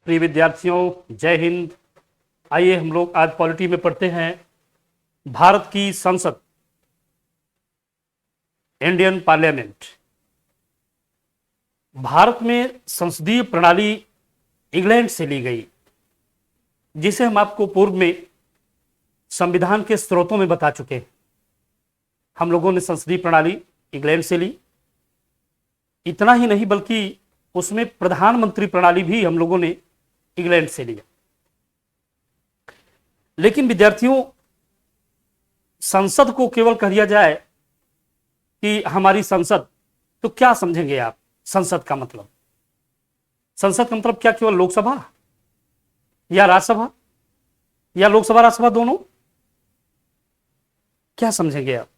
प्रिय विद्यार्थियों, जय हिंद। आइए हम लोग आज पॉलिटी में पढ़ते हैं भारत की संसद, इंडियन पार्लियामेंट। भारत में संसदीय प्रणाली इंग्लैंड से ली गई, जिसे हम आपको पूर्व में संविधान के स्रोतों में बता चुके हैं। हम लोगों ने संसदीय प्रणाली इंग्लैंड से ली। इतना ही नहीं बल्कि उसमें प्रधानमंत्री प्रणाली भी हम लोगों ने इंग्लैंड से लिया। लेकिन विद्यार्थियों, संसद को केवल कह दिया जाए कि हमारी संसद, तो क्या समझेंगे आप? संसद का मतलब, संसद का मतलब क्या केवल लोकसभा या राज्यसभा या लोकसभा राज्यसभा दोनों? क्या समझेंगे आप?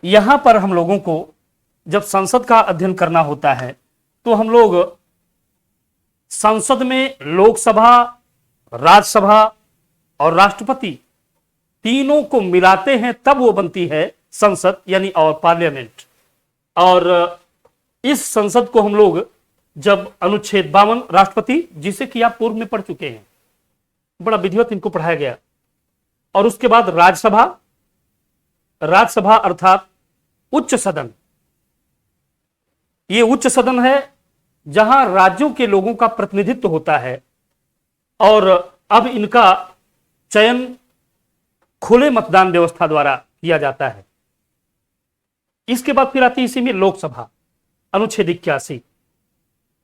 यहां पर हम लोगों को जब संसद का अध्ययन करना होता है तो हम लोग संसद में लोकसभा, राज्यसभा और राष्ट्रपति तीनों को मिलाते हैं, तब वो बनती है संसद यानी और पार्लियामेंट। और इस संसद को हम लोग जब अनुच्छेद 52 राष्ट्रपति, जिसे कि आप पूर्व में पढ़ चुके हैं, बड़ा विधिवत इनको पढ़ाया गया, और उसके बाद राज्यसभा, राज्यसभा अर्थात उच्च सदन। ये उच्च सदन है जहां राज्यों के लोगों का प्रतिनिधित्व होता है, और अब इनका चयन खुले मतदान व्यवस्था द्वारा किया जाता है। इसके बाद फिर आती है इसी में लोकसभा, अनुच्छेद 81।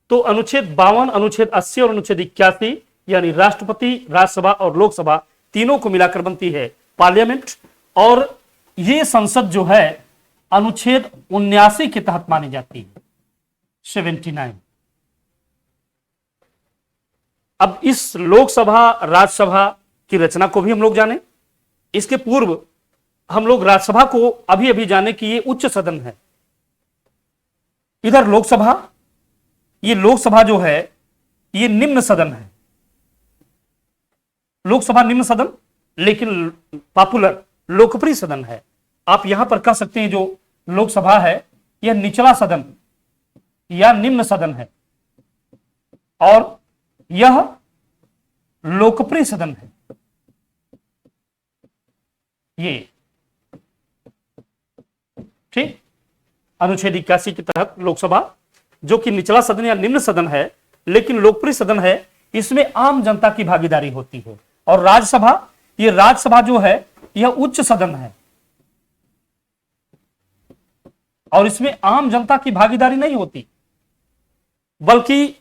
तो अनुच्छेद 52, अनुच्छेद 80 और अनुच्छेद 81 यानी राष्ट्रपति, राज्यसभा और लोकसभा तीनों को मिलाकर बनती है पार्लियामेंट। और यह संसद जो है अनुच्छेद 79 के तहत मानी जाती है, 79। अब इस लोकसभा राज्यसभा की रचना को भी हम लोग जाने। इसके पूर्व हम लोग राज्यसभा को अभी अभी जाने कि ये उच्च सदन है। इधर लोकसभा, ये लोकसभा जो है ये निम्न सदन है। लोकसभा निम्न सदन, लेकिन पॉपुलर लोकप्रिय सदन है। आप यहां पर कह सकते हैं जो लोकसभा है यह निचला सदन या निम्न सदन है, और यह लोकप्रिय सदन है। ये ठीक, अनुच्छेद 81 के तहत लोकसभा जो कि निचला सदन या निम्न सदन है लेकिन लोकप्रिय सदन है, इसमें आम जनता की भागीदारी होती है। और राज्यसभा, ये राज्यसभा जो है यह उच्च सदन है, और इसमें आम जनता की भागीदारी नहीं होती, बल्कि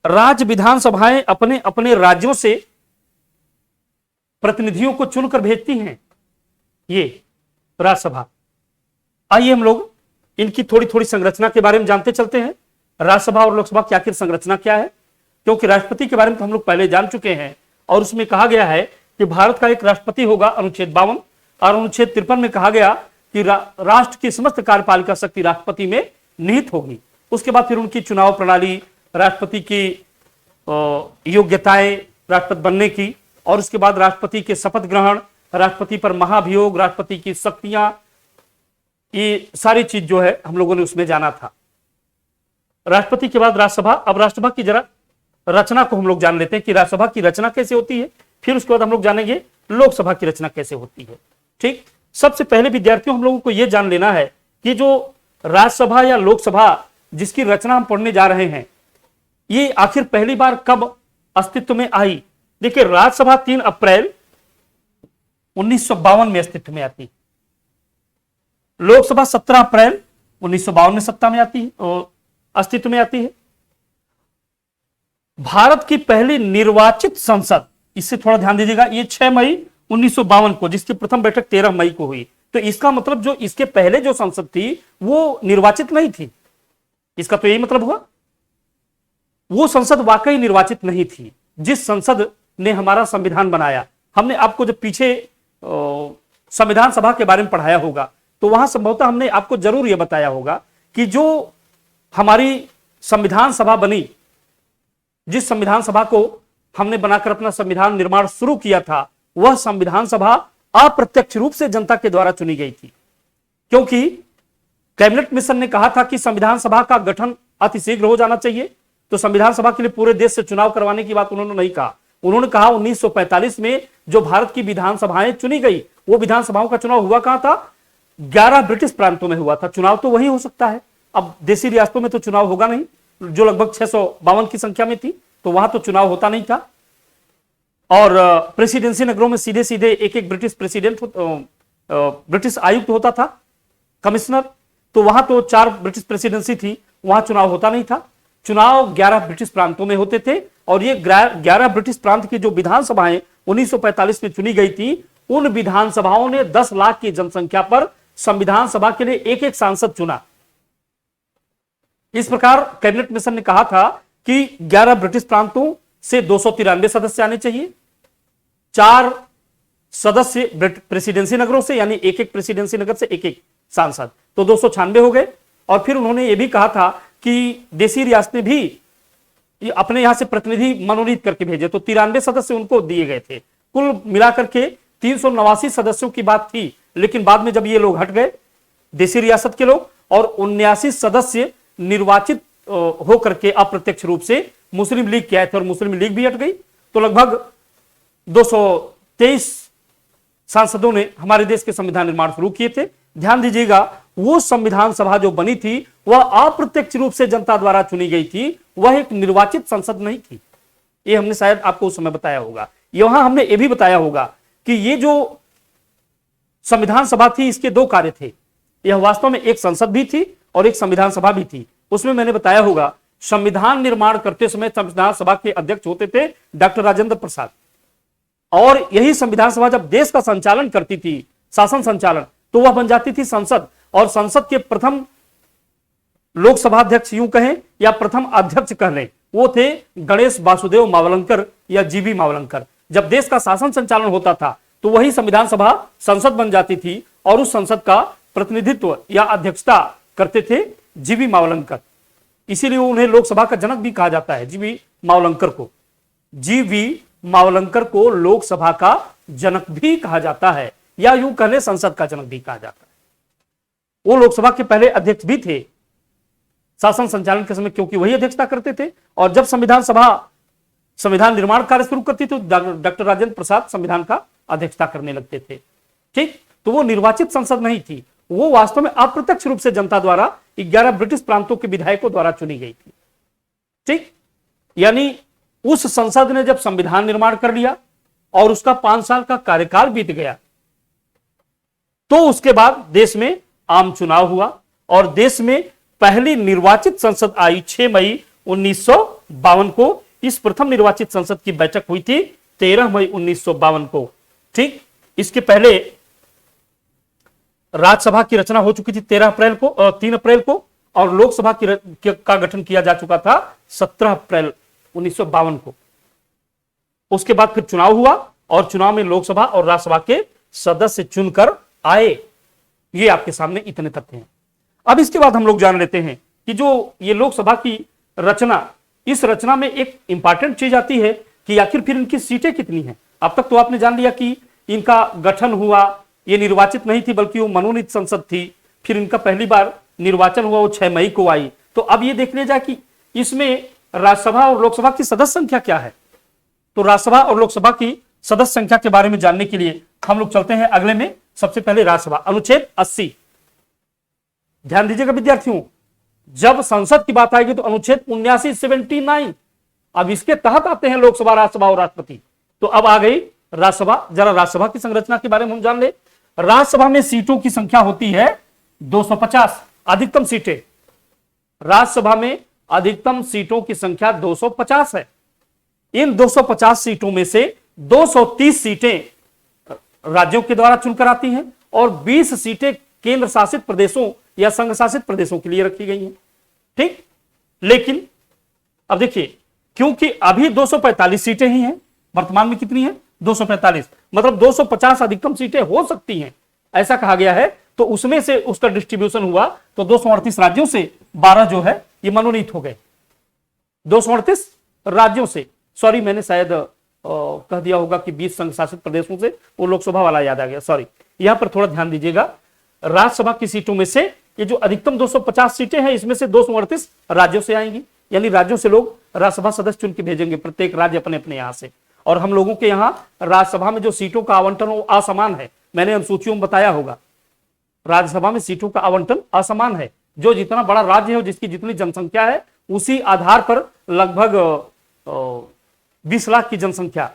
राज्य विधानसभाएं अपने अपने राज्यों से प्रतिनिधियों को चुनकर भेजती हैं, ये राज्यसभा। आइए हम लोग इनकी थोड़ी थोड़ी संरचना के बारे में जानते चलते हैं। राज्यसभा और लोकसभा की आखिर संरचना क्या है, क्योंकि राष्ट्रपति के बारे में तो हम लोग पहले जान चुके हैं, और उसमें कहा गया है कि भारत का एक राष्ट्रपति होगा, अनुच्छेद 52। और अनुच्छेद 53 में कहा गया कि राष्ट्र की समस्त कार्यपालिका शक्ति राष्ट्रपति में निहित होगी। उसके बाद फिर उनकी चुनाव प्रणाली, राष्ट्रपति की योग्यताएं राष्ट्रपति बनने की, और उसके बाद राष्ट्रपति के शपथ ग्रहण, राष्ट्रपति पर महाभियोग, राष्ट्रपति की शक्तियां, ये सारी चीज जो है हम लोगों ने उसमें जाना था। राष्ट्रपति के बाद राज्यसभा। अब राज्यसभा की जरा रचना को हम लोग जान लेते हैं कि राज्यसभा की रचना कैसे होती है, फिर उसके बाद हम लोग जानेंगे लोकसभा की रचना कैसे होती है। ठीक, सबसे पहले विद्यार्थियों हम लोगों को यह जान लेना है कि जो राज्यसभा या लोकसभा जिसकी रचना हम पढ़ने जा रहे हैं, ये आखिर पहली बार कब अस्तित्व में आई। देखिए, राज्यसभा 3 अप्रैल 1952 में अस्तित्व में आती है। लोकसभा 17 अप्रैल 1952 में सत्ता में आती है और अस्तित्व में आती है। भारत की पहली निर्वाचित संसद, इससे थोड़ा ध्यान दीजिएगा, ये 6 मई 1952 को, जिसकी प्रथम बैठक 13 मई को हुई। तो इसका मतलब जो इसके पहले जो संसद थी वो निर्वाचित नहीं थी। इसका तो यही मतलब हुआ, वो संसद वाकई निर्वाचित नहीं थी। जिस संसद ने हमारा संविधान बनाया, हमने आपको जब पीछे संविधान सभा के बारे में पढ़ाया होगा तो वहां संभवतः हमने आपको जरूर यह बताया होगा कि जो हमारी संविधान सभा बनी, जिस संविधान सभा को हमने बनाकर अपना संविधान निर्माण शुरू किया था, वह संविधान सभा अप्रत्यक्ष रूप से जनता के द्वारा चुनी गई थी। क्योंकि कैबिनेट मिशन ने कहा था कि संविधान सभा का गठन अतिशीघ्र हो जाना चाहिए, तो संविधान सभा के लिए पूरे देश से चुनाव करवाने की बात उन्होंने नहीं कहा। उन्होंने कहा 1945 में जो भारत की विधानसभाएं चुनी गई, वो विधानसभाओं का चुनाव हुआ कहां था? 11 ब्रिटिश प्रांतों में हुआ था। चुनाव तो वही हो सकता है, अब देसी रियासतों में तो चुनाव होगा नहीं, जो लगभग 652 की संख्या में थी, तो वहां तो चुनाव होता नहीं था। और प्रेसिडेंसी नगरों में सीधे सीधे एक एक ब्रिटिश प्रेसिडेंट ब्रिटिश आयुक्त होता था, कमिश्नर, तो वहां तो 4 ब्रिटिश प्रेसिडेंसी थी, वहां चुनाव होता नहीं था। चुनाव 11 ब्रिटिश प्रांतों में होते थे, और ये 11 ब्रिटिश प्रांत की जो विधानसभाएं 1945 में चुनी गई थी, उन विधानसभाओं ने 10 लाख की जनसंख्या पर संविधान सभा के लिए एक एक सांसद चुना। इस प्रकार कैबिनेट मिशन ने कहा था कि 11 ब्रिटिश प्रांतों से 293 सदस्य आने चाहिए, 4 सदस्य प्रेसिडेंसी नगरों से, यानी एक एक प्रेसिडेंसी नगर से एक एक सांसद, तो 296 हो गए। और फिर उन्होंने यह भी कहा था कि देसी रियासतें भी अपने यहां से प्रतिनिधि मनोनीत करके भेजे, तो 93 सदस्य उनको दिए गए थे। कुल मिलाकर के 389 सदस्यों की बात थी, लेकिन बाद में जब ये लोग हट गए, देसी रियासत के लोग, और 79 सदस्य निर्वाचित होकर के अप्रत्यक्ष रूप से मुस्लिम लीग के आए थे, और मुस्लिम लीग भी हट गई, तो लगभग 223 सांसदों ने हमारे देश के संविधान निर्माण शुरू किए थे। ध्यान दीजिएगा, वो संविधान सभा जो बनी थी वह अप्रत्यक्ष रूप से जनता द्वारा चुनी गई थी, वह एक निर्वाचित संसद नहीं थी। ये हमने शायद आपको उस समय बताया होगा। यहां हमने ये भी बताया होगा कि ये जो संविधान सभा थी, इसके 2 कार्य थे। यह वास्तव में एक संसद भी थी और एक संविधान सभा भी थी। उसमें मैंने बताया होगा, संविधान निर्माण करते समय संविधान सभा के अध्यक्ष होते थे डॉक्टर राजेंद्र प्रसाद, और यही संविधान सभा जब देश का संचालन करती थी, शासन संचालन, तो वह बन जाती थी संसद। और संसद के प्रथम लोकसभा अध्यक्ष यूं कहें या प्रथम अध्यक्ष कह लें, वो थे गणेश वासुदेव मावलंकर या जीबी मावलंकर। जब देश का शासन संचालन होता था तो वही संविधान सभा संसद बन जाती थी, और उस संसद का प्रतिनिधित्व या अध्यक्षता करते थे जीबी मावलंकर। इसीलिए उन्हें लोकसभा का जनक भी कहा जाता है, जीबी मावलंकर को। जीबी मावलंकर को लोकसभा का जनक भी कहा जाता है, या यूं कहले संसद का जनक भी कहा जाता है। वो लोकसभा के पहले अध्यक्ष भी थे शासन संचालन के समय, क्योंकि वही अध्यक्षता करते थे। और जब संविधान सभा संविधान निर्माण कार्य शुरू करती तो डॉक्टर राजेंद्र प्रसाद संविधान का अध्यक्षता करने लगते थे। ठीक, तो वो निर्वाचित संसद नहीं थी, वो वास्तव में अप्रत्यक्ष रूप से जनता द्वारा 11 ब्रिटिश प्रांतों के विधायकों द्वारा चुनी गई थी। ठीक, यानी उस संसद ने जब संविधान निर्माण कर लिया और उसका 5 साल का कार्यकाल बीत गया, तो उसके बाद देश में आम चुनाव हुआ, और देश में पहली निर्वाचित संसद आई 6 मई 1952 को। इस प्रथम निर्वाचित संसद की बैठक हुई थी 13 मई 1952 को। ठीक, इसके पहले राज्यसभा की रचना हो चुकी थी 3 अप्रैल को, और लोकसभा का गठन किया जा चुका था 17 अप्रैल 1952 को। उसके बाद फिर चुनाव हुआ, और चुनाव में लोकसभा और राज्यसभा के सदस्य चुनकर आए। ये आपके सामने इतने तथ्य हैं। अब इसके बाद हम लोग जान लेते हैं कि जो ये लोकसभा की रचना, इस रचना में एक इंपॉर्टेंट चीज आती है कि आखिर फिर इनकी सीटें कितनी हैं। अब तक तो आपने जान लिया कि इनका गठन हुआ, ये निर्वाचित नहीं थी बल्कि वो मनोनीत संसद थी। फिर इनका पहली बार निर्वाचन हुआ, वो 6 मई को आई। तो अब ये देख लिया जाए कि इसमें राज्यसभा और लोकसभा की सदस्य संख्या क्या है। तो राज्यसभा और लोकसभा की सदस्य संख्या के बारे में जानने के लिए हम लोग चलते हैं अगले में। सबसे पहले राज्यसभा, अनुच्छेद 80। ध्यान दीजिएगा विद्यार्थियों, जब संसद की बात आएगी तो अनुच्छेद 79 अब इसके तहत आते हैं लोकसभा, राज्यसभा और राष्ट्रपति। तो अब आ गई राज्यसभा। जरा राज्यसभा की संरचना के बारे में हम जान ले। राज्यसभा में सीटों की संख्या होती है 250, अधिकतम सीटें। राज्यसभा में अधिकतम सीटों की संख्या 250 है। इन 250 सीटों में से 230 सीटें राज्यों के द्वारा चुनकर आती हैं, और 20 सीटें केंद्र शासित प्रदेशों या संघ शासित प्रदेशों के लिए रखी गई हैं। ठीक, लेकिन अब देखिए, क्योंकि अभी 245 सीटें ही हैं, वर्तमान में कितनी है 245, मतलब 250 अधिकतम सीटें हो सकती हैं, ऐसा कहा गया है। तो उसमें से उसका डिस्ट्रीब्यूशन हुआ तो 238 राज्यों से 12 जो है ये मनोनीत हो गए। 238 राज्यों से, सॉरी मैंने शायद कह दिया होगा कि 20 संघ शासित प्रदेशों से, वो लोकसभा वाला याद आ गया, सॉरी। यहां पर थोड़ा ध्यान दीजिएगा, राज्यसभा की सीटों में से ये जो अधिकतम 250 सीटें हैं, इसमें से 238 राज्यों से आएंगी, यानी राज्यों से लोग राज्यसभा सदस्य चुन के भेजेंगे, प्रत्येक राज्य अपने अपने यहाँ से। और हम लोगों के यहाँ राज्यसभा में जो सीटों का आवंटन वो असमान है, मैंने अनुसूचियों में बताया होगा। राज्यसभा में सीटों का आवंटन असमान है, जो जितना बड़ा राज्य है, जिसकी जितनी जनसंख्या है, उसी आधार पर लगभग 20 लाख की जनसंख्या,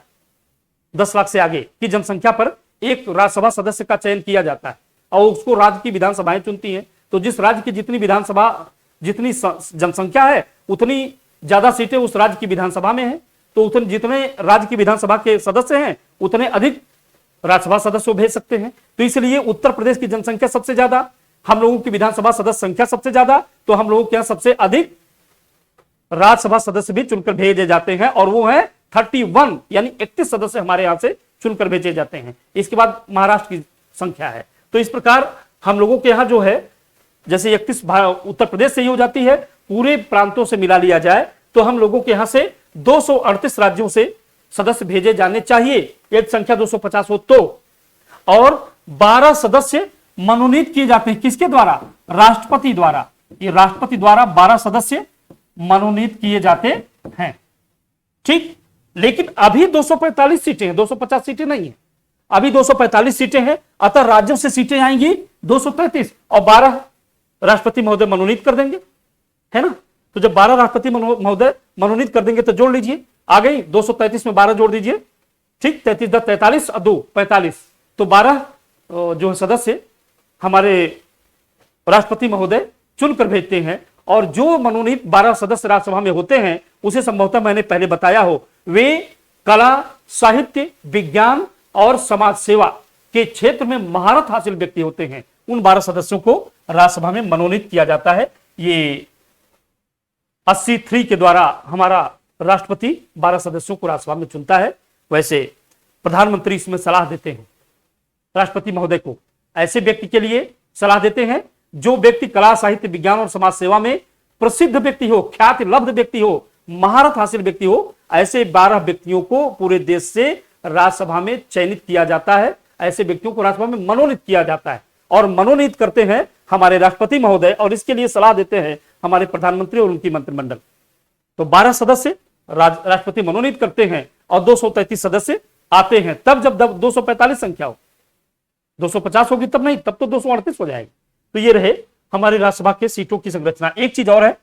10 लाख से आगे की जनसंख्या पर एक राज्यसभा सदस्य का चयन किया जाता है और उसको राज्य की विधानसभाएं चुनती हैं। तो जिस राज्य की जितनी विधानसभा, जितनी जनसंख्या है, उतनी ज्यादा सीटें उस राज्य की विधानसभा में है। तो उतने जितने राज्य की विधानसभा के सदस्य हैं, उतने अधिक राज्यसभा सदस्य भेज सकते हैं। तो इसलिए उत्तर प्रदेश की जनसंख्या सबसे ज्यादा, हम लोगों की विधानसभा सदस्य संख्या सबसे ज्यादा, तो हम लोगों के यहाँ सबसे अधिक राज्यसभा सदस्य भी चुनकर भेजे जाते हैं, और वो है 31, यानी 31 सदस्य हमारे यहां से चुनकर भेजे जाते हैं। इसके बाद महाराष्ट्र की संख्या है। तो इस प्रकार हम लोगों के यहां जो है, जैसे 31 उत्तर प्रदेश से ही हो जाती है, पूरे प्रांतों से मिला लिया जाए तो हम लोगों के यहां से 238 राज्यों से सदस्य भेजे जाने चाहिए, एक संख्या 250 हो तो। और 12 सदस्य मनोनीत किए जाते हैं, किसके द्वारा? राष्ट्रपति द्वारा। ये राष्ट्रपति द्वारा 12 सदस्य मनोनीत किए जाते हैं, ठीक। लेकिन अभी 245 सीटें हैं, 250 सीटें नहीं है, अभी 245 सीटें हैं। अतः राज्यों से सीटें आएंगी 233 और 12 राष्ट्रपति महोदय मनोनीत कर देंगे, है ना। तो जब 12 राष्ट्रपति महोदय मनोनीत कर देंगे तो जोड़ लीजिए, आ गई 233 में 12 जोड़ दीजिए, ठीक। 33 10 43 और 2 45, तो 12 जो सदस्य हमारे राष्ट्रपति महोदय चुनकर भेजते हैं। और जो मनोनीत 12 सदस्य राज्यसभा में होते हैं, उसे संभवतः मैंने पहले बताया हो, वे कला, साहित्य, विज्ञान और समाज सेवा के क्षेत्र में महारत हासिल व्यक्ति होते हैं। उन 12 सदस्यों को राज्यसभा में मनोनीत किया जाता है। ये 83 के द्वारा हमारा राष्ट्रपति 12 सदस्यों को राज्यसभा में चुनता है। वैसे प्रधानमंत्री इसमें सलाह देते हैं राष्ट्रपति महोदय को, ऐसे व्यक्ति के लिए सलाह देते हैं जो व्यक्ति कला, साहित्य, विज्ञान और समाज सेवा में प्रसिद्ध व्यक्ति हो, ख्याति लब्ध व्यक्ति हो, महारत हासिल व्यक्ति हो। ऐसे 12 व्यक्तियों को पूरे देश से राज्यसभा में चयनित किया जाता है, ऐसे व्यक्तियों को राज्यसभा में मनोनीत किया जाता है और मनोनीत करते हैं हमारे राष्ट्रपति महोदय, और इसके लिए सलाह देते हैं हमारे प्रधानमंत्री और उनकी मंत्रिमंडल। तो 12 सदस्य राष्ट्रपति मनोनीत करते हैं और 233 सदस्य आते हैं। तब जब 245 संख्या हो, 250 होगी तब नहीं, तब तो 238 हो जाएगी। तो ये रहे हमारी राज्यसभा के सीटों की संरचना। एक चीज और है,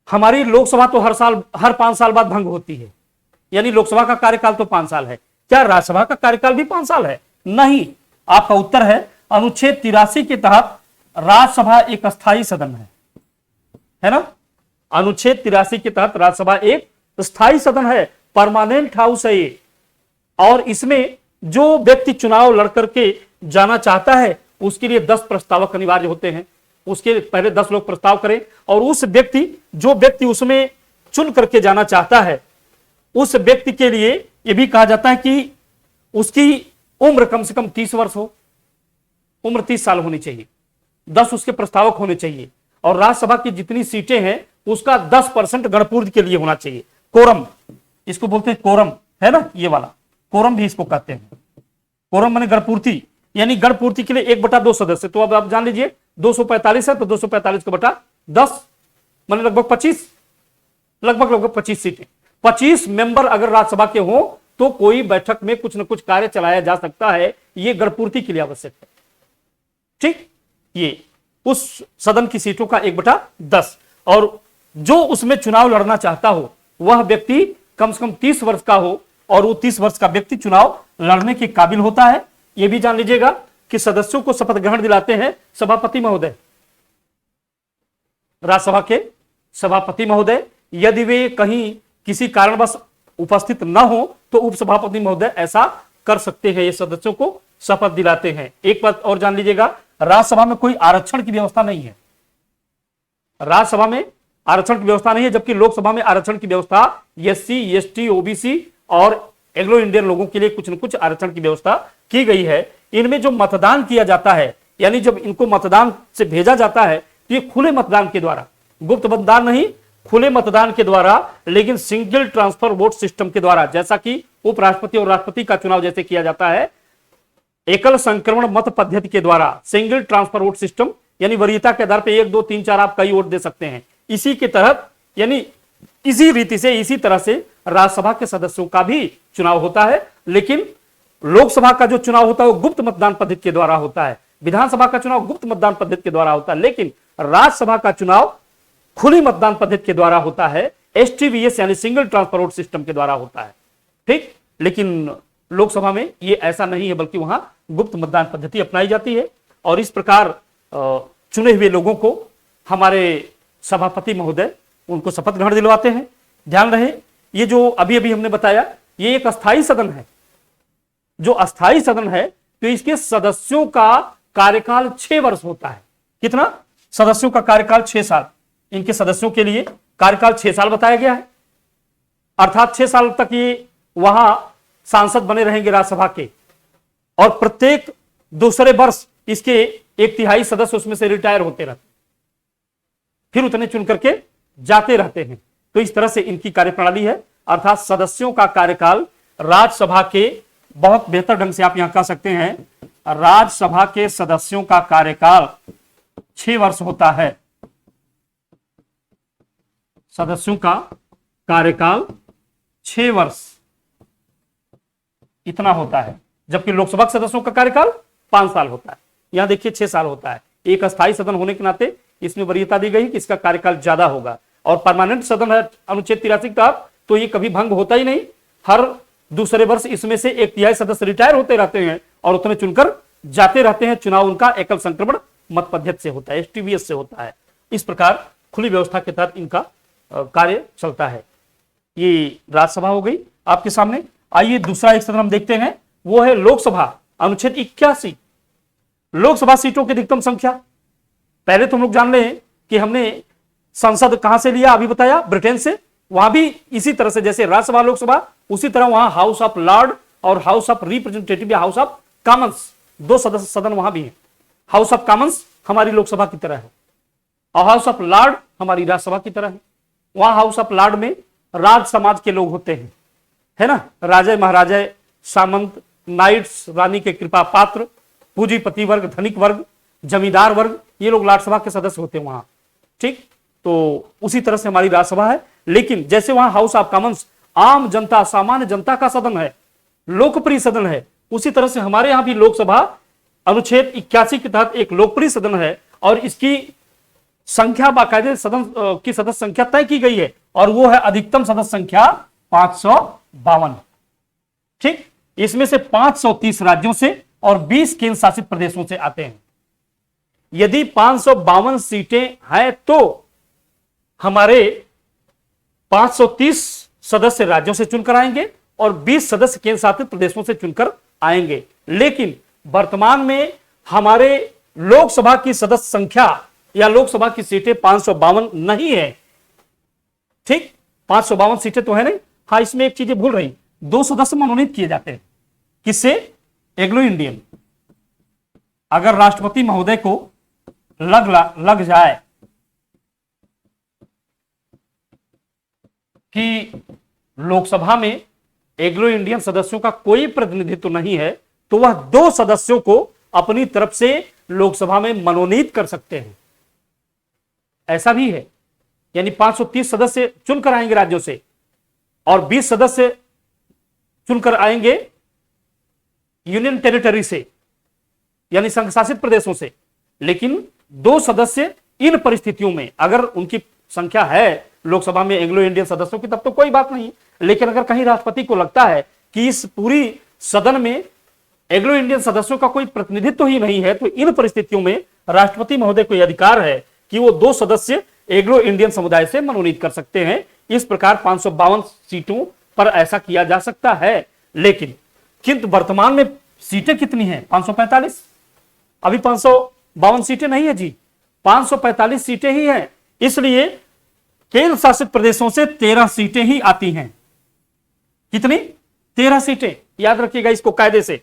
हमारी लोकसभा तो हर 5 साल बाद भंग होती है, यानी लोकसभा का कार्यकाल तो 5 साल है। क्या राज्यसभा का कार्यकाल भी 5 साल है? नहीं। आपका उत्तर है अनुच्छेद 83 के तहत राज्यसभा एक अस्थायी सदन है ना। अनुच्छेद 83 के तहत राज्यसभा एक स्थायी सदन है, परमानेंट हाउस है ये। और इसमें जो व्यक्ति चुनाव लड़ करके जाना चाहता है, उसके लिए 10 प्रस्तावक अनिवार्य होते हैं। उसके पहले 10 लोग प्रस्ताव करें, और उस व्यक्ति, जो व्यक्ति उसमें चुन करके जाना चाहता है, उस व्यक्ति के लिए यह भी कहा जाता है कि उसकी उम्र कम से कम 30 वर्ष हो, उम्र 30 साल होनी चाहिए, 10 उसके प्रस्तावक होने चाहिए, और राज्यसभा की जितनी सीटें हैं उसका 10% गणपूर्ति के लिए होना चाहिए। कोरम, इसको बोलते हैं कोरम, है ना, ये वाला कोरम भी इसको कहते हैं। कोरम माने गणपूर्ति, यानी गणपूर्ति के लिए 1/2 सदस्य। तो अब आप जान लीजिए 245 है तो 245 को बटा 10 माने लगभग 25, लगभग 25 सीटें। 25 मेंबर अगर राज्यसभा के हो तो कोई बैठक में कुछ न कुछ कार्य चलाया जा सकता है, ये गणपूर्ति के लिए आवश्यक है, ठीक। ये उस सदन की सीटों का 1/10, और जो उसमें चुनाव लड़ना चाहता हो वह व्यक्ति कम से कम 30 वर्ष का हो, और वो 30 वर्ष का व्यक्ति चुनाव लड़ने के काबिल होता है। यह भी जान लीजिएगा कि सदस्यों को शपथ ग्रहण दिलाते हैं सभापति महोदय, राज्यसभा के सभापति महोदय। यदि वे कहीं किसी कारणवश उपस्थित न हो तो उपसभापति महोदय ऐसा कर सकते हैं, ये सदस्यों को शपथ दिलाते हैं। एक बात और जान लीजिएगा, राज्यसभा में कोई आरक्षण की व्यवस्था नहीं है, राज्यसभा में आरक्षण की व्यवस्था नहीं है, जबकि लोकसभा में आरक्षण की व्यवस्था एससी, एसटी, ओबीसी और एंग्लो इंडियन लोगों के लिए कुछ न कुछ आरक्षण की व्यवस्था की गई है। इनमें जो मतदान किया जाता है, यानी जब इनको मतदान से भेजा जाता है तो ये खुले मतदान के द्वारा, गुप्त मतदान नहीं, खुले मतदान के द्वारा, लेकिन सिंगल ट्रांसफर वोट सिस्टम के द्वारा, जैसा कि उपराष्ट्रपति और राष्ट्रपति का चुनाव जैसे किया जाता है एकल संक्रमण मत पद्धति के द्वारा, सिंगल ट्रांसफर वोट सिस्टम, यानी वरीयता के आधार पर 1 2 3 4 आप कई वोट दे सकते हैं। इसी के तहत यानी इसी रीति से, इसी तरह से राज्यसभा के सदस्यों का भी चुनाव होता है, लेकिन लोकसभा का जो चुनाव होता है वो गुप्त मतदान पद्धति के द्वारा होता है, विधानसभा का चुनाव गुप्त मतदान पद्धति के द्वारा होता है, लेकिन राज्यसभा का चुनाव खुली मतदान पद्धति के द्वारा होता है, एसटीवीएस यानी सिंगल ट्रांसफर वोट सिस्टम के द्वारा होता है। ठीक, लेकिन लोकसभा में ये ऐसा नहीं है, बल्कि वहां गुप्त मतदान पद्धति अपनाई जाती है। और इस प्रकार चुने हुए लोगों को हमारे सभापति महोदय उनको शपथ ग्रहण दिलवाते हैं। ध्यान रहे, ये जो अभी अभी हमने बताया ये एक अस्थायी सदन है। जो अस्थायी सदन है तो इसके सदस्यों का कार्यकाल 6 वर्ष होता है। कितना? सदस्यों का कार्यकाल 6 साल। इनके सदस्यों के लिए कार्यकाल 6 साल बताया गया है, अर्थात 6 साल तक ये वहां सांसद बने रहेंगे राज्यसभा के, और प्रत्येक दूसरे वर्ष इसके 1/3 सदस्य उसमें से रिटायर होते रहते, फिर उतने चुन करके जाते रहते हैं। तो इस तरह से इनकी कार्यप्रणाली है, अर्थात सदस्यों का कार्यकाल राज्यसभा के, बहुत बेहतर ढंग से आप यहां कह सकते हैं, राज्यसभा के सदस्यों का कार्यकाल 6 वर्ष होता है। सदस्यों का कार्यकाल 6 वर्ष इतना होता है, जबकि लोकसभा के सदस्यों का कार्यकाल 5 साल होता है। यहां देखिए 6 साल होता है। एक अस्थायी सदन होने के नाते इसमें वरीयता दी गई कि इसका कार्यकाल ज्यादा होगा, और परमानेंट सदन है अनुच्छेद 83 के तहत, तो ये कभी भंग होता ही नहीं। हर दूसरे वर्ष इसमें से 1/3 सदस्य रिटायर होते रहते हैं और उतने चुनकर जाते रहते हैं। चुनाव उनका एकल संक्रमण मत पद्धति से होता है, एसटीवीएस से होता है। इस प्रकार खुली व्यवस्था के तहत इनका कार्य चलता है। ये राज्यसभा हो गई आपके सामने। आइए दूसरा एक सदन हम देखते हैं, वो है लोकसभा। अनुच्छेद 81, लोकसभा सीटों की अधिकतम संख्या। पहले तो हम लोग जान लें कि हमने संसद कहां से लिया, अभी बताया, ब्रिटेन से। वहां भी इसी तरह से जैसे राज्यसभा लोकसभा, उसी तरह वहां हाउस ऑफ लॉर्ड और हाउस ऑफ रिप्रेजेंटेटिव या हाउस ऑफ कॉमन्स, 2 सदस्य सदन वहां भी है। हाउस ऑफ कॉमन्स हमारी लोकसभा की तरह है और हाउस ऑफ लॉर्ड हमारी राज्यसभा की तरह है। वहां हाउस ऑफ लॉर्ड में राज समाज के लोग होते हैं, है ना, राजे महाराजे, सामंत, नाइट्स, रानी के कृपा पात्र, पूंजीपति वर्ग, धनिक वर्ग, जमींदार वर्ग, ये लोग राज्यसभा के सदस्य होते हैं वहां। ठीक, तो उसी तरह से हमारी राज्यसभा है। लेकिन जैसे वहां हाउस ऑफ कॉमन्स आम जनता, सामान्य जनता का सदन है, लोकप्रिय सदन है, उसी तरह से हमारे यहां भी लोकसभा अनुच्छेद 81 के तहत एक लोकप्रिय सदन है, और इसकी संख्या बाकायदे सदन की सदस्य संख्या तय की गई है, और वो है अधिकतम सदस्य संख्या 552। ठीक, इसमें से 530 राज्यों से और 20 केंद्र शासित प्रदेशों से आते हैं। यदि 552 सीटें हैं तो हमारे 530 सदस्य राज्यों से चुनकर आएंगे और 20 सदस्य केंद्र शासित प्रदेशों से चुनकर आएंगे। लेकिन वर्तमान में हमारे लोकसभा की सदस्य संख्या या लोकसभा की सीटें 552 नहीं है। ठीक, 552 सीटें तो है नहीं। हाँ, इसमें एक चीजें भूल रही, 2 सदस्य मनोनीत किए जाते हैं। किससे? Anglo Indian. अगर राष्ट्रपति महोदय को लग जाए कि लोकसभा में एंग्लो इंडियन सदस्यों का कोई प्रतिनिधित्व नहीं है, तो वह 2 सदस्यों को अपनी तरफ से लोकसभा में मनोनीत कर सकते हैं। ऐसा भी है, यानी 530 सदस्य चुनकर आएंगे राज्यों से और 20 सदस्य चुनकर आएंगे यूनियन टेरिटरी से, यानी संघ शासित प्रदेशों से। लेकिन 2 सदस्य इन परिस्थितियों में, अगर उनकी संख्या है लोकसभा में एंग्लो इंडियन सदस्यों की, तब तो कोई बात नहीं। लेकिन अगर कहीं राष्ट्रपति को लगता है कि इस पूरी सदन में एंग्लो इंडियन सदस्यों का कोई प्रतिनिधित्व ही नहीं है, तो इन परिस्थितियों में राष्ट्रपति महोदय को यह अधिकार है कि वो 2 सदस्य एंग्लो इंडियन समुदाय से मनोनीत कर सकते हैं। इस प्रकार 552 सीटों पर ऐसा किया जा सकता है। लेकिन किंतु वर्तमान में सीटें कितनी हैं? 545। अभी 552 सीटें नहीं है जी, 545 सीटें ही हैं। इसलिए केंद्र शासित प्रदेशों से 13 सीटें ही आती हैं। कितनी? 13 सीटें। याद रखिएगा इसको कायदे से।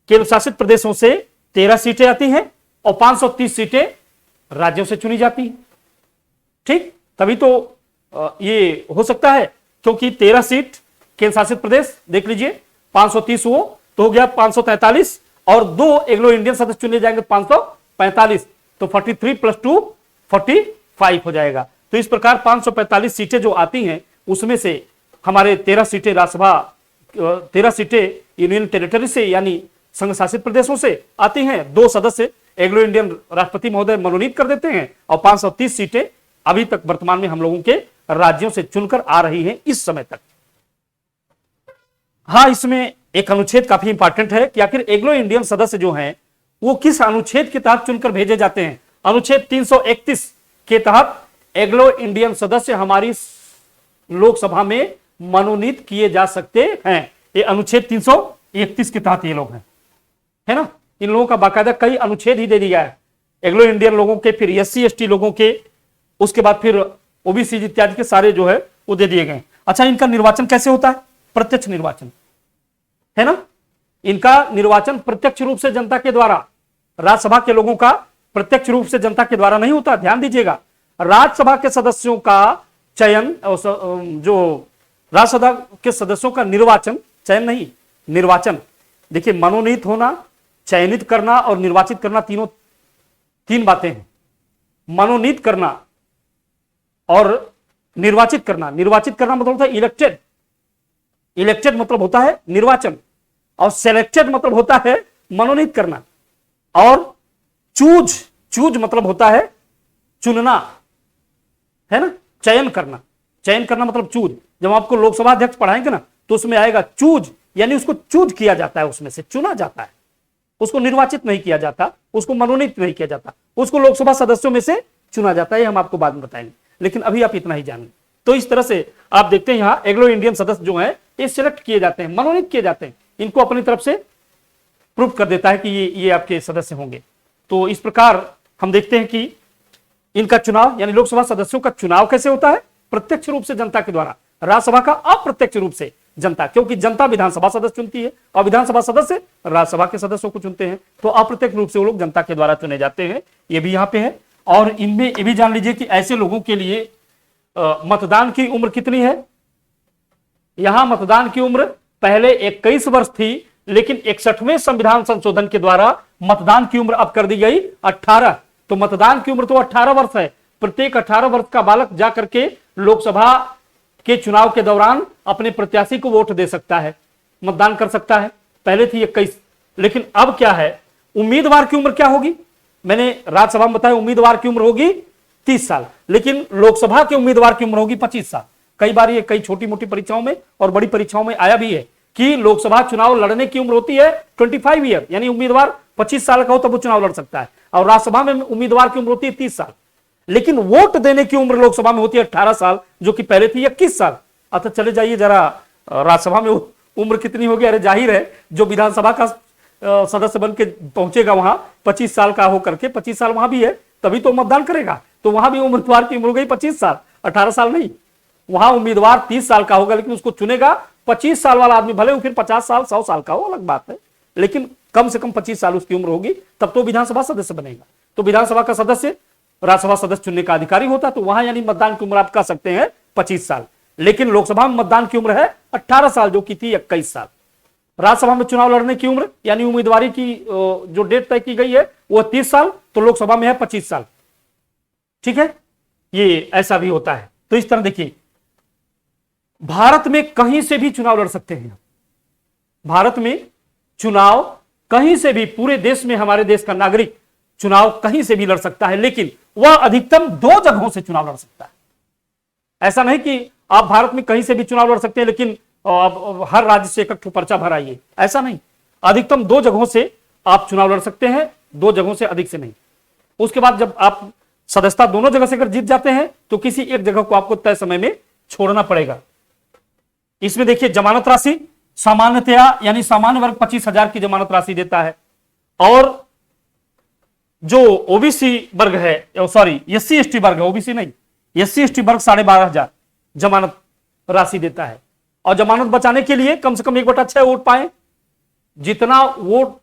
केंद्र शासित प्रदेशों से 13 सीटें आती हैं और 530 सीटें राज्यों से चुनी जाती हैं। ठीक, तभी तो ये हो सकता है, क्योंकि 13 सीट केंद्र शासित प्रदेश, देख लीजिए 530 वो तो हो गया 543, और 2 एंग्लो इंडियन सदस्य चुने जाएंगे 545, तो 43 + 2 45 हो जाएगा। तो इस प्रकार 545 सीटें जो आती हैं उसमें से हमारे 13 सीटें राज्यसभा, 13 सीटें यूनियन टेरिटरी से यानी संघ शासित प्रदेशों से आती हैं। 2 सदस्य एंग्लो इंडियन राष्ट्रपति महोदय मनोनीत कर देते हैं और 530 सीटें अभी तक वर्तमान में हम लोगों के राज्यों से चुनकर आ रही हैं इस समय तक। हाँ, इसमें एक अनुच्छेद काफी इंपॉर्टेंट है कि आखिर एंग्लो इंडियन सदस्य जो हैं वो किस अनुच्छेद के तहत चुनकर भेजे जाते हैं। अनुच्छेद 331 के तहत एंग्लो इंडियन सदस्य हमारी लोकसभा में मनोनीत किए जा सकते हैं। ये अनुच्छेद 331 के तहत ये लोग हैं, है ना। इन लोगों का बाकायदा कई अनुच्छेद ही दे दिया है, एंग्लो इंडियन लोगों के, फिर SC ST लोगों के, उसके बाद फिर OBC इत्यादि के सारे जो है वो दे दिए गए। अच्छा, इनका निर्वाचन कैसे होता है? प्रत्यक्ष निर्वाचन, है ना। इनका निर्वाचन प्रत्यक्ष रूप से जनता के द्वारा, राज्यसभा के लोगों का प्रत्यक्ष रूप से जनता के द्वारा नहीं होता। ध्यान दीजिएगा, राज्यसभा के सदस्यों का चयन, जो राज्यसभा के सदस्यों का निर्वाचन, चयन नहीं, निर्वाचन। देखिए, मनोनीत होना, चयनित करना और निर्वाचित करना, तीन बातें हैं। मनोनीत करना और निर्वाचित करना। निर्वाचित करना मतलब होता है इलेक्टेड, इलेक्टेड मतलब होता है निर्वाचन, और सेलेक्टेड मतलब होता है मनोनीत करना, और चूज मतलब होता है चुनना, है ना। चयन करना, चयन करना मतलब चूज। जब आपको लोकसभा अध्यक्ष पढ़ाएंगे ना तो उसमें आएगा चूज, यानी उसको चूज किया जाता है, उसमें से चुना जाता है, उसको निर्वाचित नहीं किया जाता, उसको मनोनीत नहीं किया जाता, उसको लोकसभा सदस्यों में से चुना जाता है। हम आपको बाद में बताएंगे, लेकिन अभी आप इतना ही जानें। तो इस तरह से आप देखते हैं यहां एंग्लो इंडियन सदस्य जो है ये सिलेक्ट किए जाते हैं, मनोनीत किए जाते हैं, इनको अपनी तरफ से प्रूव कर देता है कि ये आपके सदस्य होंगे। तो इस प्रकार हम देखते हैं कि इनका चुनाव यानी लोकसभा सदस्यों का चुनाव कैसे होता है? प्रत्यक्ष रूप से जनता के द्वारा, राज्यसभा का अप्रत्यक्ष रूप से जनता, क्योंकि जनता विधानसभा सदस्य चुनती है और विधानसभा सदस्य राज्यसभा के सदस्यों को चुनते हैं, तो अप्रत्यक्ष रूप से वो लोग जनता के द्वारा चुने जाते हैं। ये भी यहाँ पे है। और इनमें ये भी जान लीजिए कि ऐसे लोगों के लिए मतदान की उम्र कितनी है। यहां मतदान की उम्र पहले 21 वर्ष थी, लेकिन 61वें संविधान संशोधन के द्वारा मतदान की उम्र अब कर दी गई 18। तो मतदान की उम्र तो 18 वर्ष है। प्रत्येक 18 वर्ष का बालक जाकर के लोकसभा के चुनाव के दौरान अपने प्रत्याशी को वोट दे सकता है, मतदान कर सकता है। पहले थी 21, लेकिन अब क्या है, उम्मीदवार की उम्र क्या होगी? मैंने राज्यसभा में बताया उम्मीदवार की उम्र होगी 30 साल, लेकिन लोकसभा के उम्मीदवार की उम्र होगी 25 साल। कई बार ये कई छोटी मोटी परीक्षाओं में और बड़ी परीक्षाओं में आया भी है कि लोकसभा चुनाव लड़ने की उम्र होती है 25 ईयर, यानी उम्मीदवार 25 साल का हो तब वो चुनाव लड़ सकता है, और राज्यसभा में उम्मीदवार की उम्र होती है 30 साल। लेकिन वोट देने की उम्र लोकसभा में होती है 18 साल, जो कि पहले थी 21 साल। अच्छा, चले जाइए जरा राज्यसभा में उम्र कितनी होगी? अरे जाहिर है, जो विधानसभा का सदस्य बन के पहुंचेगा वहां 25 साल का होकर के, 25 साल वहां भी है तभी तो मतदान करेगा, तो वहां भी उम्मीदवार की उम्र हो गई 25 साल, 18 साल नहीं। वहां उम्मीदवार 30 साल का होगा, लेकिन उसको चुनेगा 25 साल वाला आदमी, भले वो फिर 50 साल 100 साल का हो, अलग बात है, लेकिन कम से कम 25 साल उसकी उम्र होगी, तब तो विधानसभा सदस्य बनेगा। तो विधानसभा का सदस्य राज्यसभा सदस्य चुनने का अधिकारी होता है, तो वहां यानी मतदान की उम्र आप कह सकते हैं 25 साल, लेकिन लोकसभा में मतदान की उम्र है 18 साल, जो की थी 21 साल। राज्यसभा में चुनाव लड़ने की उम्र यानी उम्मीदवारी की जो डेट तय की गई है वो 30 साल, तो लोकसभा में है 25 साल। ठीक है, ये ऐसा भी होता है। तो इस तरह देखिए, भारत में कहीं से भी चुनाव लड़ सकते हैं। भारत में चुनाव कहीं से भी, पूरे देश में हमारे देश का नागरिक चुनाव कहीं से भी लड़ सकता है, लेकिन वह अधिकतम 2 जगहों से चुनाव लड़ सकता है। ऐसा नहीं कि आप भारत में कहीं से भी चुनाव लड़ सकते हैं, लेकिन हर राज्य से एक पर्चा भर आइए, ऐसा नहीं। अधिकतम 2 जगहों से आप चुनाव लड़ सकते हैं, 2 जगहों से अधिक से नहीं। उसके बाद जब आप सदस्यता दोनों जगह से अगर जीत जाते हैं तो किसी एक जगह को आपको तय समय में छोड़ना पड़ेगा। इसमें देखिए, जमानत राशि सामान्यतया यानी सामान्य वर्ग 25,000 की जमानत राशि देता है, और जो ओबीसी वर्ग है, सॉरी SC ST वर्ग है, ओबीसी नहीं, SC ST वर्ग 12,500 जमानत राशि देता है। और जमानत बचाने के लिए कम से कम 1/6 वोट पाए। जितना वोट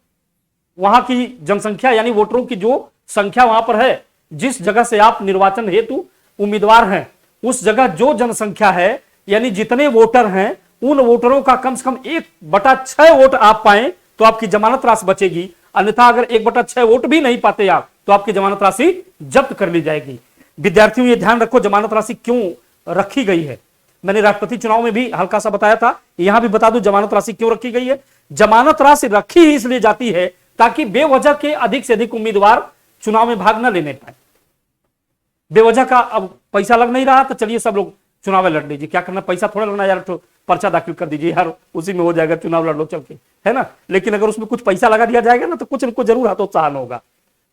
वहां की जनसंख्या यानी वोटरों की जो संख्या वहां पर है, जिस जगह से आप निर्वाचन हेतु उम्मीदवार हैं, उस जगह जो जनसंख्या है यानी जितने वोटर हैं, उन वोटरों का कम से कम 1/6 वोट आप पाए तो आपकी जमानत राशि बचेगी। अन्यथा अगर 1/6 वोट भी नहीं पाते आप, तो आपकी जमानत राशि जब्त कर ली जाएगी। विद्यार्थियों ये ध्यान रखो जमानत राशि क्यों रखी गई है। मैंने राष्ट्रपति चुनाव में भी हल्का सा बताया था, यहां भी बता दूं जमानत राशि क्यों रखी गई है। जमानत राशि रखी ही इसलिए जाती है ताकि बेवजह के अधिक से अधिक उम्मीदवार चुनाव में भाग न लेने पाए। बेवजह का अब पैसा लग नहीं रहा तो चलिए सब लोग चुनाव लड़ लीजिए, क्या करना, पैसा थोड़ा लगना यार, तो पर्चा दाखिल कर दीजिए यार, उसी में हो जाएगा, चुनाव लड़ लो चल के, है ना। लेकिन अगर उसमें कुछ पैसा लगा दिया जाएगा ना तो कुछ इनको जरूर हतोत्साहन होगा।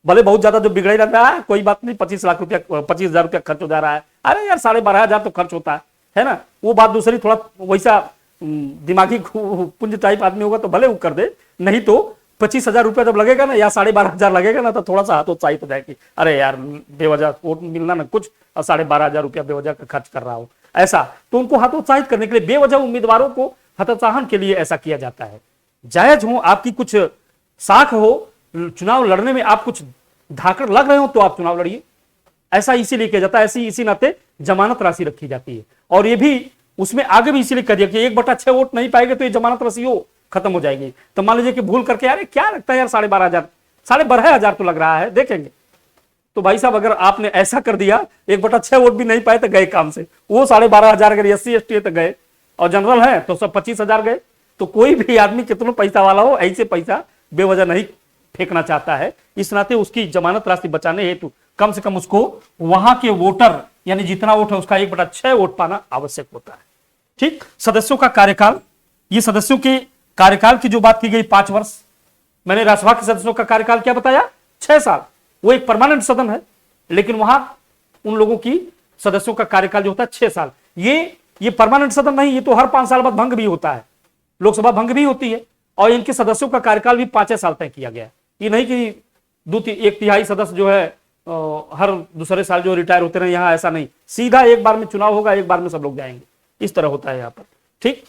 भले बहुत ज्यादा जो बिगड़े रहता है कोई बात नहीं, 25 लाख रुपया 25,000 रुपया खर्च हो जा रहा है, अरे यार 12,500 तो खर्च होता है ना, वो बात दूसरी। थोड़ा वैसा दिमागी पुंज टाइप आदमी होगा तो भले वो कर दे, नहीं तो 25,000 रुपया जब लगेगा ना या 12,500 लगेगा ना तो थोड़ा सा हतोत्साहित हो जाएगी, अरे यार बेवजह वोट मिलना ना कुछ और 12,500 रुपया बेवजह का खर्च कर रहा हो, ऐसा। तो उनको हतोत्साहित करने के लिए, बेवजह उम्मीदवारों को हतोत्साहन के लिए ऐसा किया जाता है। जायज हो, आपकी कुछ साख हो, चुनाव लड़ने में आप कुछ धाकड़ लग रहे हो तो आप चुनाव लड़िए, ऐसा इसीलिए किया जाता है। ऐसी इसी नाते जमानत राशि रखी जाती है। और ये भी उसमें आगे भी इसीलिए कर दिया कि 1/6 वोट नहीं पाएंगे तो ये जमानत राशि हो खत्म हो जाएगी। तो मान लीजिए कि भूल करके यार क्या लगता है यार 12,500 12,500 तो लग रहा है, देखेंगे, तो भाई साहब अगर आपने ऐसा कर दिया 1/6 वोट भी नहीं पाए तो गए काम से, वो 12,500 अगर SC ST है तो गए, और जनरल है तो सब 25,000 गए। तो कोई भी आदमी कितना पैसा वाला हो ऐसे पैसा बेवजह नहीं फेंकना चाहता है, इस नाते उसकी जमानत राशि बचाने हेतु कम से कम उसको वहां के वोटर यानी जितना वोट है उसका 1/6 वोट पाना आवश्यक होता है। ठीक। सदस्यों का कार्यकाल, ये सदस्यों के कार्यकाल की जो बात की गई 5 वर्ष, मैंने राज्यसभा के सदस्यों का कार्यकाल क्या बताया 6 साल, वो एक परमानेंट सदन है, लेकिन वहां उन लोगों की सदस्यों का कार्यकाल जो होता है 6 साल। ये परमानेंट सदन नहीं, ये तो हर 5 साल बाद भंग भी होता है, लोकसभा भंग भी होती है, और इनके सदस्यों का कार्यकाल भी 5 साल तय किया गया है। ये नहीं कि 1/3 सदस्य जो है हर दूसरे साल जो रिटायर होते रहे, यहां ऐसा नहीं, सीधा एक बार में चुनाव होगा, एक बार में सब लोग जाएंगे, इस तरह होता है यहां पर। ठीक।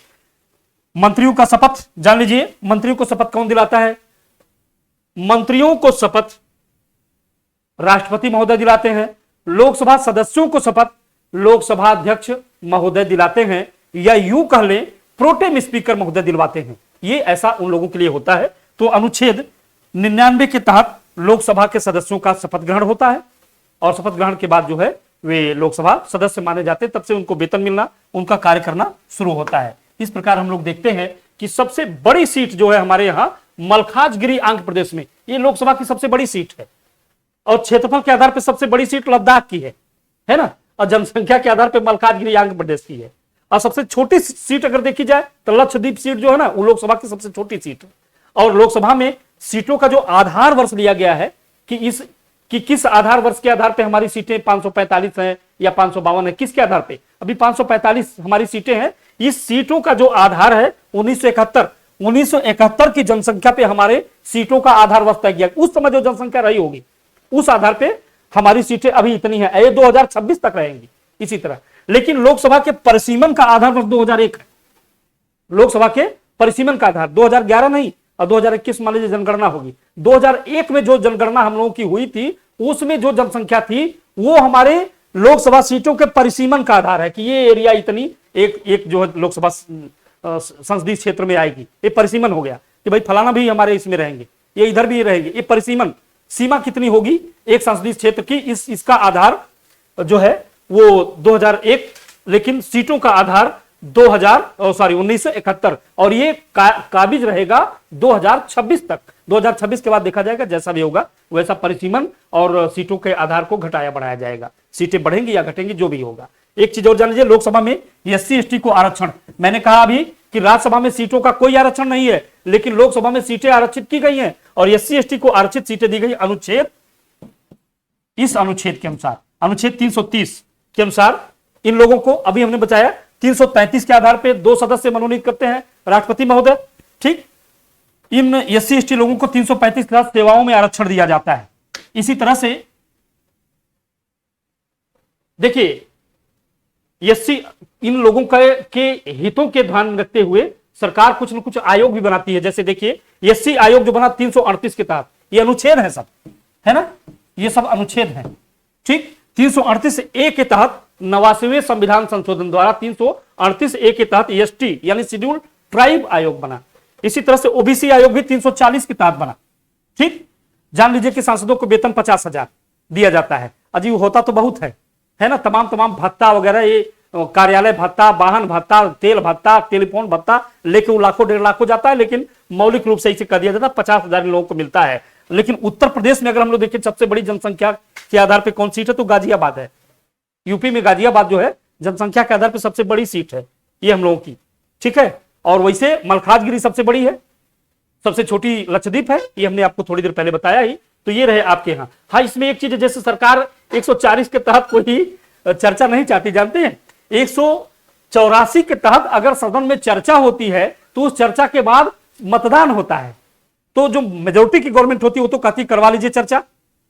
मंत्रियों का शपथ जान लीजिए, मंत्रियों को शपथ कौन दिलाता है? मंत्रियों को शपथ राष्ट्रपति महोदय दिलाते हैं। लोकसभा सदस्यों को शपथ लोकसभा अध्यक्ष महोदय दिलाते हैं, या यूं कह लें प्रोटेम स्पीकर महोदय दिलवाते हैं। ये ऐसा उन लोगों के लिए होता है। तो अनुच्छेद 99 के तहत लोकसभा के सदस्यों का शपथ ग्रहण होता है, और शपथ ग्रहण के बाद जो है वे लोकसभा सदस्य माने जाते हैं, तब से उनको वेतन मिलना, उनका कार्य करना शुरू होता है। इस प्रकार हम लोग देखते हैं कि सबसे बड़ी सीट जो है हमारे यहां मलखाजगिरी आंध्र प्रदेश में, ये लोकसभा की सबसे बड़ी सीट है, और क्षेत्रफल के आधार पर सबसे बड़ी सीट लद्दाख की है ना, और जनसंख्या के आधार पर मलखाजगिरी आंध्र प्रदेश की है। और सबसे छोटी सीट अगर देखी जाए तो लक्षद्वीप सीट जो है ना वो लोकसभा की सबसे छोटी सीट है। और लोकसभा में सीटों का जो आधार वर्ष लिया गया है कि किस आधार वर्ष के आधार पे हमारी सीटें 545 हैं या 552 है, किसके आधार पे? अभी 545 हमारी सीटें हैं। इस सीटों का जो आधार है 1971 की जनसंख्या पे हमारे सीटों का आधार वर्ष तय किया। उस समय जो जनसंख्या रही होगी उस आधार पे हमारी सीटें अभी इतनी है, ये 2026 तक रहेंगी इसी तरह। लेकिन लोकसभा के परिसीमन का आधार वर्ष 2001 है। लोकसभा के परिसीमन का आधार 2011 नहीं, और 2021 मान लीजिए जनगणना होगी। 2001 में जो जनगणना हम लोगों की हुई थी उसमें जो जनसंख्या थी वो हमारे लोकसभा सीटों के परिसीमन का आधार है कि ये एरिया इतनी एक जो है लोकसभा संसदीय क्षेत्र में आएगी। ये परिसीमन हो गया कि भाई फलाना भी हमारे इसमें रहेंगे, ये इधर भी रहेंगे। ये परिसीमन सीमा कितनी होगी एक संसदीय क्षेत्र की, इसका आधार जो है वो 2001, लेकिन सीटों का आधार 1971, और ये काबिज रहेगा 2026 तक। 2026 के बाद देखा जाएगा, जैसा भी होगा वैसा परिसीमन और सीटों के आधार को घटाया बढ़ाया जाएगा, सीटें बढ़ेंगी या घटेंगी जो भी होगा। एक चीज और जान लीजिए, लोकसभा में SC ST को आरक्षण, मैंने कहा अभी कि राज्यसभा में सीटों का कोई आरक्षण नहीं है, लेकिन लोकसभा में सीटें आरक्षित की गई हैं और SC ST को आरक्षित सीटें दी गई इस अनुच्छेद के अनुसार, अनुच्छेद 330 के अनुसार। इन लोगों को अभी हमने बताया 333 के आधार पे 2 सदस्य मनोनीत करते हैं राष्ट्रपति महोदय। ठीक। इन SC ST लोगों को 335 के साथ सेवाओं में आरक्षण दिया जाता है। इसी तरह से देखिए SC इन लोगों के हितों के ध्यान में रखते हुए सरकार कुछ न कुछ आयोग भी बनाती है। जैसे देखिए SC आयोग जो बना 338 के तहत, ये अनुच्छेद है सब, है ना, ये सब अनुच्छेद है। ठीक। 338A के तहत 89वें संविधान संशोधन द्वारा 338A के तहत ST यानी शेड्यूल्ड ट्राइब आयोग बना। इसी तरह से OBC आयोग भी 340 के तहत बना। ठीक। जान लीजिए कि सांसदों को वेतन 50,000 दिया जाता है। अजीब होता तो बहुत है, है ना, तमाम तमाम भत्ता वगैरह, ये कार्यालय भत्ता, वाहन भत्ता, तेल भत्ता, टेलीफोन भत्ता लेके वो लाखों 1.5 लाख हो जाता है, लेकिन मौलिक रूप से इसे कर दिया जाता है, 50,000 लोगों को मिलता है। लेकिन उत्तर प्रदेश में अगर हम लोग देखें सबसे बड़ी जनसंख्या के आधार पर कौन सीट है, तो गाजियाबाद है। यूपी में गाजियाबाद जो है जनसंख्या के आधार पर सबसे बड़ी सीट है ये हम लोगों की, ठीक है। और वैसे मलखाजगिरी सबसे बड़ी है, सबसे छोटी लक्षद्वीप है, ये हमने आपको थोड़ी देर पहले बताया ही। तो ये रहे आपके यहाँ। हाँ, इसमें एक चीज है, जैसे सरकार 140 के तहत कोई चर्चा नहीं चाहती, जानते हैं 184 के तहत अगर सदन में चर्चा होती है तो उस चर्चा के बाद मतदान होता है। तो जो मेजोरिटी की गवर्नमेंट होती है वो तो कहती करवा लीजिए चर्चा,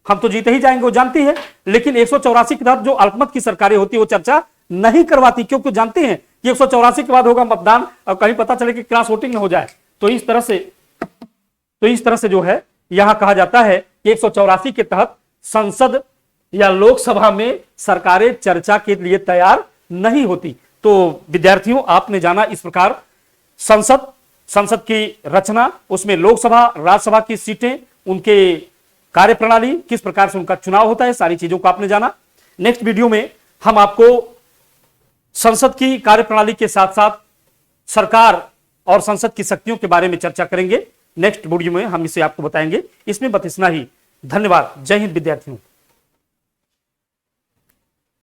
हम तो जीते ही जाएंगे, वो जानती है। लेकिन 184 के तहत जो अल्पमत की सरकारें होती है वो चर्चा नहीं करवाती, क्योंकि जानते हैं कि 184 के बाद होगा मतदान और कहीं पता चले कि क्रॉस वोटिंग न हो जाए। तो इस तरह से जो है यहां कहा जाता है कि 184 के तहत संसद या लोकसभा में सरकारें चर्चा के लिए तैयार नहीं होती। तो विद्यार्थियों, आपने जाना इस प्रकार संसद की रचना, उसमें लोकसभा राज्यसभा की सीटें, उनके कार्यप्रणाली, किस प्रकार से उनका चुनाव होता है, सारी चीजों को आपने जाना। नेक्स्ट वीडियो में हम आपको संसद की कार्यप्रणाली के साथ साथ सरकार और संसद की शक्तियों के बारे में चर्चा करेंगे। नेक्स्ट वीडियो में हम इसे आपको बताएंगे। इसमें बस इतना ही। धन्यवाद। जय हिंद विद्यार्थियों।